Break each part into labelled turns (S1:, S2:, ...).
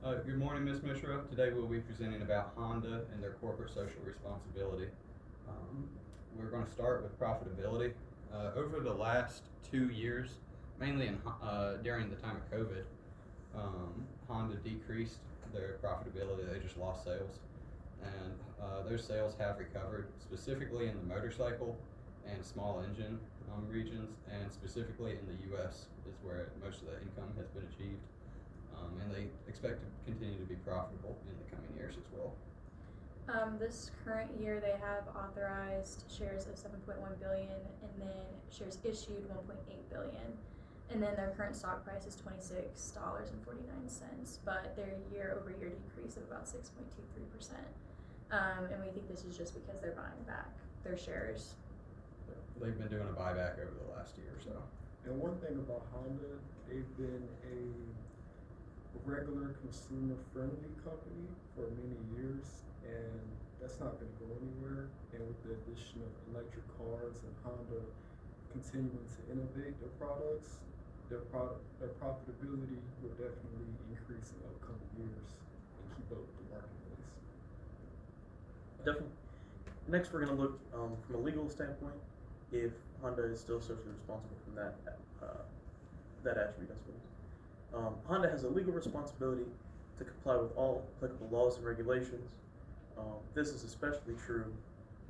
S1: Good morning, Ms. Mishra. Today we'll be presenting about Honda and their corporate social responsibility. Um, we're going to start with profitability. Over the last 2 years, mainly during the time of COVID, Honda decreased their profitability. They just lost sales, and those sales have recovered, specifically in the motorcycle and small engine regions, and specifically in the U.S. is where most of the income has been achieved. And they expect to continue to be profitable in the coming years as well.
S2: This current year they have authorized shares of 7.1 billion and then shares issued 1.8 billion. And then their current stock price is $26.49, but their year-over-year decrease of about 6.23%. And we think this is just because they're buying back their shares.
S1: They've been doing a buyback over the last year or so.
S3: And one thing about Honda, they've been a regular consumer-friendly company for many years, and that's not going to go anywhere. And with the addition of electric cars and Honda continuing to innovate their products, their profitability will definitely increase in the upcoming years and keep up with the marketplace.
S4: Definitely. Next, we're going to look from a legal standpoint if Honda is still socially responsible from that attribute, I suppose. Honda has a legal responsibility to comply with all applicable laws and regulations. This is especially true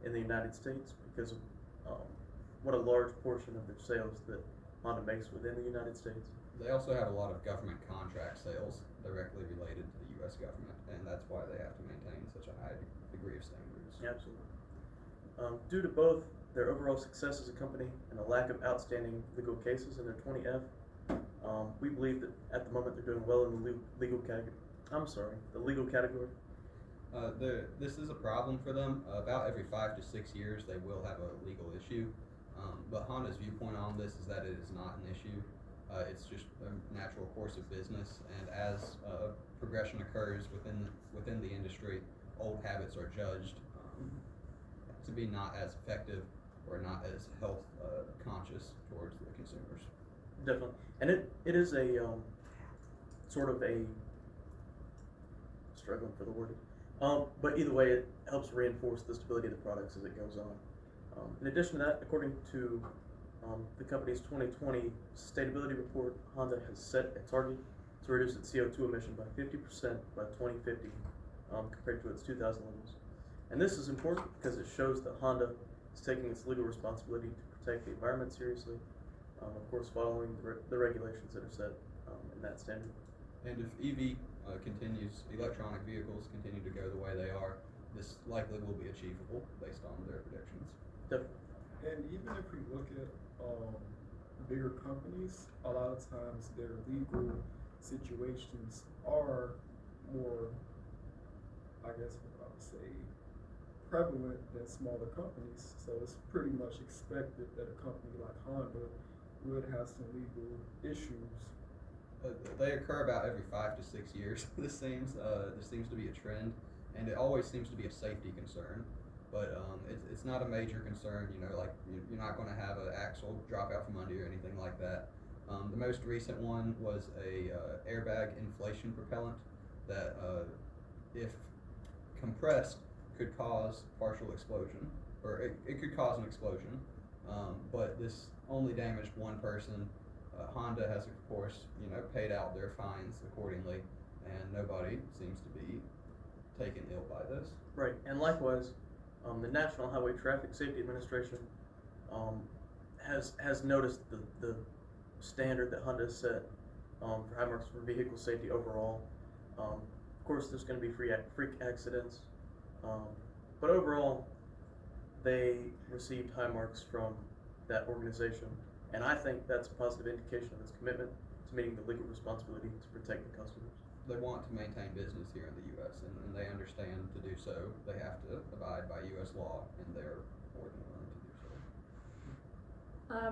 S4: in the United States because of what a large portion of their sales that Honda makes within the United States.
S1: They also have a lot of government contract sales directly related to the U.S. government, and that's why they have to maintain such a high degree of standards.
S4: Absolutely. Due to both their overall success as a company and a lack of outstanding legal cases in their 20F, we believe that at the moment they're doing well in the legal category.
S1: This is a problem for them. About every 5 to 6 years, they will have a legal issue. But Honda's viewpoint on this is that it is not an issue. It's just a natural course of business, and as progression occurs within the industry, old habits are judged to be not as effective or not as health conscious towards the consumers.
S4: Definitely, and it is a sort of a struggling for the word, but either way, it helps reinforce the stability of the products as it goes on. In addition to that, according to the company's 2020 sustainability report, Honda has set a target to reduce its CO2 emission by 50% by 2050 compared to its 2000 levels. And this is important because it shows that Honda is taking its legal responsibility to protect the environment seriously, of course following the regulations that are set in that standard.
S1: And if electronic vehicles continue to go the way they are, this likely will be achievable based on their predictions.
S4: Definitely.
S3: And even if we look at bigger companies, a lot of times their legal situations are more, I guess what I would say, prevalent than smaller companies. So it's pretty much expected that a company like Honda would have some legal issues.
S1: They occur about every 5 to 6 years. This seems to be a trend, and it always seems to be a safety concern. But it's not a major concern. Like you're not going to have an axle drop out from under you or anything like that. The most recent one was a airbag inflation propellant that, if compressed, could cause partial explosion, or it could cause an explosion. But this only damaged one person. Honda has, of course, paid out their fines accordingly, and nobody seems to be taken ill by this.
S4: Right, and likewise, the National Highway Traffic Safety Administration has noticed the standard that Honda has set for high marks for vehicle safety overall. Of course, there's going to be freak accidents, but overall, they received high marks from that organization, and I think that's a positive indication of its commitment to meeting the legal responsibility to protect the customers.
S1: They want to maintain business here in the U.S. and they understand to do so they have to abide by U.S. law, and they're more than willing to do so.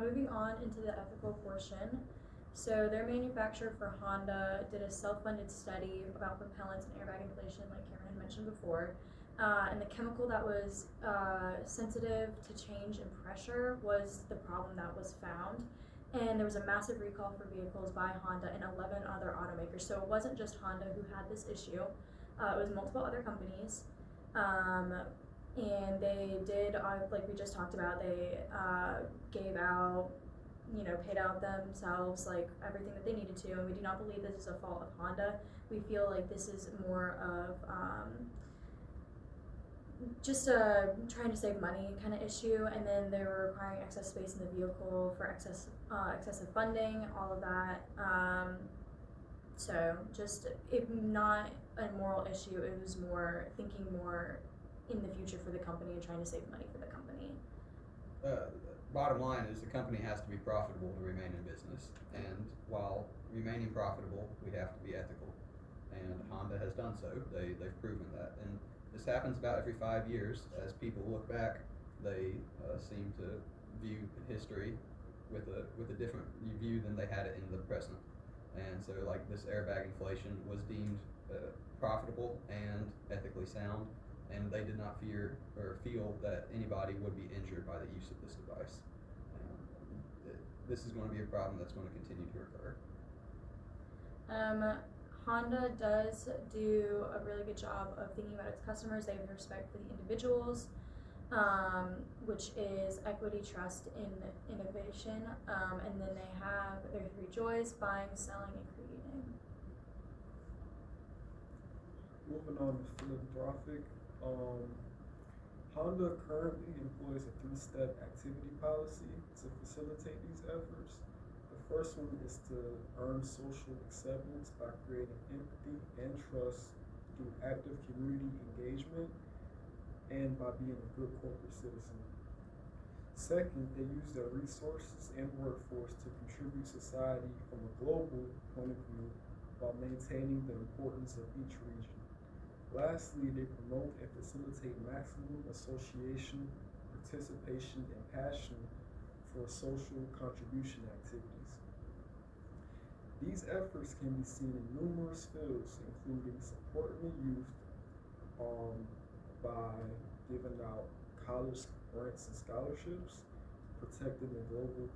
S2: Moving on into the ethical portion. So their manufacturer for Honda did a self-funded study about propellants and airbag inflation, like Cameron had mentioned before. And the chemical that was sensitive to change in pressure was the problem that was found. and there was a massive recall for vehicles by Honda and 11 other automakers. So it wasn't just Honda who had this issue; it was multiple other companies. And they did, like we just talked about, they gave out, paid out themselves like everything that they needed to. And we do not believe this is a fault of Honda. We feel like this is more of just a trying to save money kind of issue, and then they were requiring excess space in the vehicle for excessive funding, all of that. So just not a moral issue. It was more thinking more in the future for the company and trying to save money for the company.
S1: Bottom line is the company has to be profitable to remain in business, and while remaining profitable, we have to be ethical, and Honda has done so. They've proven that, and this happens about every 5 years. As people look back, they seem to view history with a different view than they had it in the present. And so, like, this airbag inflation was deemed profitable and ethically sound, and they did not fear or feel that anybody would be injured by the use of this device. This is going to be a problem that's going to continue to occur.
S2: Honda does do a really good job of thinking about its customers. They have respect for the individuals, which is equity, trust, in innovation, and then they have their 3 joys: buying, selling, and creating.
S3: Moving on to philanthropic, Honda currently employs a 3-step activity policy to facilitate these efforts. The first one is to earn social acceptance by creating empathy and trust through active community engagement and by being a good corporate citizen. Second, they use their resources and workforce to contribute society from a global point of view while maintaining the importance of each region. Lastly, they promote and facilitate maximum association, participation, and passion for social contribution activities. These efforts can be seen in numerous fields, including supporting the youth by giving out college grants and scholarships, protecting the global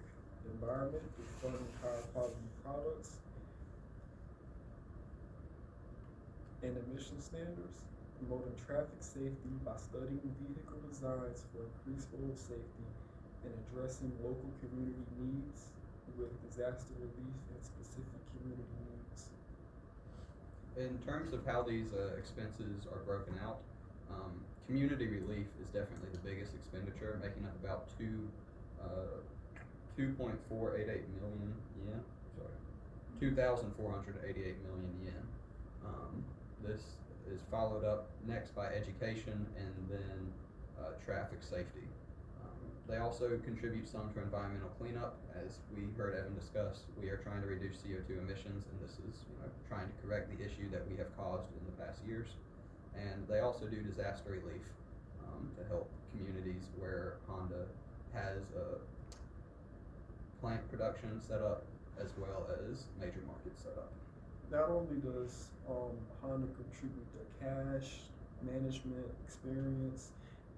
S3: environment through funding higher quality products and emission standards, promoting traffic safety by studying vehicle designs for increased road safety, and addressing local community needs with disaster relief and specific community needs.
S1: In terms of how these expenses are broken out, community relief is definitely the biggest expenditure, making up about 2.488 million yen. Sorry, 2,488 million yen. This is followed up next by education and then traffic safety. They also contribute some to environmental cleanup. As we heard Evan discuss, we are trying to reduce CO2 emissions, and this is trying to correct the issue that we have caused in the past years. And they also do disaster relief to help communities where Honda has plant production set up as well as major markets set up.
S3: Not only does Honda contribute their cash, management, experience,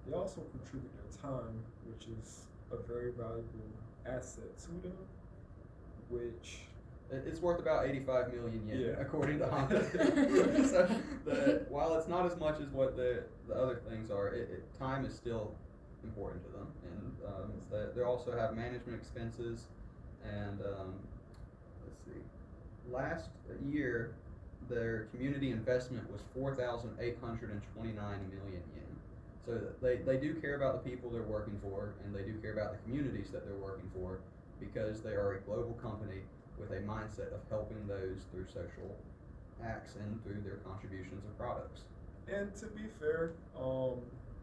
S3: they also contribute their time, which is a very valuable asset to them, which...
S1: It's worth about 85 million yen,
S3: Yeah.
S1: according to Honda. So while it's not as much as what the other things are, time is still important to them. And they also have management expenses, and let's see, last year their community investment was 4,829 million yen. So they do care about the people they're working for, and they do care about the communities that they're working for, because they are a global company with a mindset of helping those through social acts and through their contributions of products.
S3: And to be fair,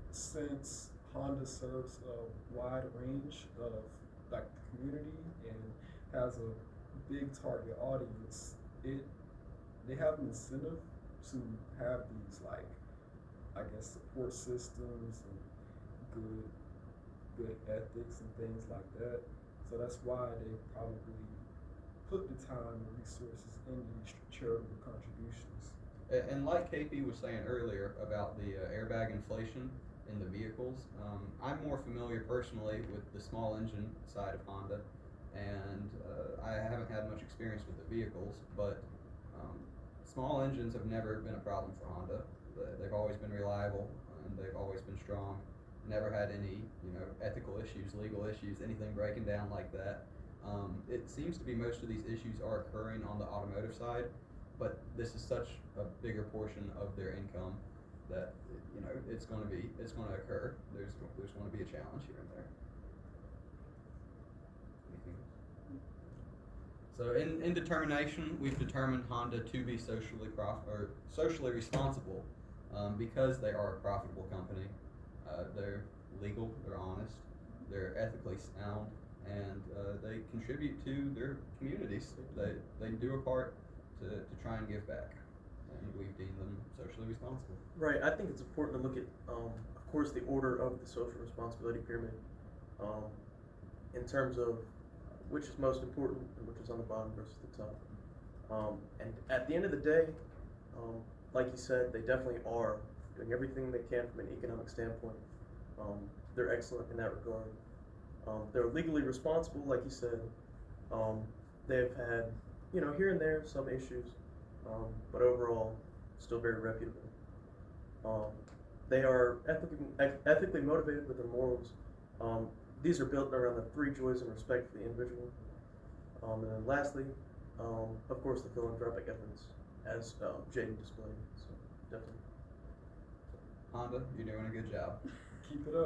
S3: since Honda serves a wide range of the community and has a big target audience, they have an incentive to have these support systems and good ethics and things like that. So that's why they probably put the time and resources in these charitable contributions.
S1: And like KP was saying earlier about the airbag inflation in the vehicles, I'm more familiar personally with the small engine side of Honda, and I haven't had much experience with the vehicles, but small engines have never been a problem for Honda. They've always been reliable, and they've always been strong. Never had any, ethical issues, legal issues, anything breaking down like that. It seems to be most of these issues are occurring on the automotive side, but this is such a bigger portion of their income that it's going to occur. There's going to be a challenge here and there. Anything else? So in determination, we've determined Honda to be socially responsible because they are a profitable company. They're legal, they're honest, they're ethically sound, and they contribute to their communities. They do a part to try and give back, and we've deemed them socially responsible.
S4: Right. I think it's important to look at, of course, the order of the social responsibility pyramid, in terms of which is most important and which is on the bottom versus the top. And at the end of the day, like you said, they definitely are doing everything they can from an economic standpoint. They're excellent in that regard. They're legally responsible, like you said. They've had, here and there some issues, but overall, still very reputable. They are ethically motivated with their morals. These are built around the 3 joys and respect for the individual. And then lastly, of course, the philanthropic efforts, as Jaden displayed. So definitely.
S1: Honda, you're doing a good job.
S3: Keep it up.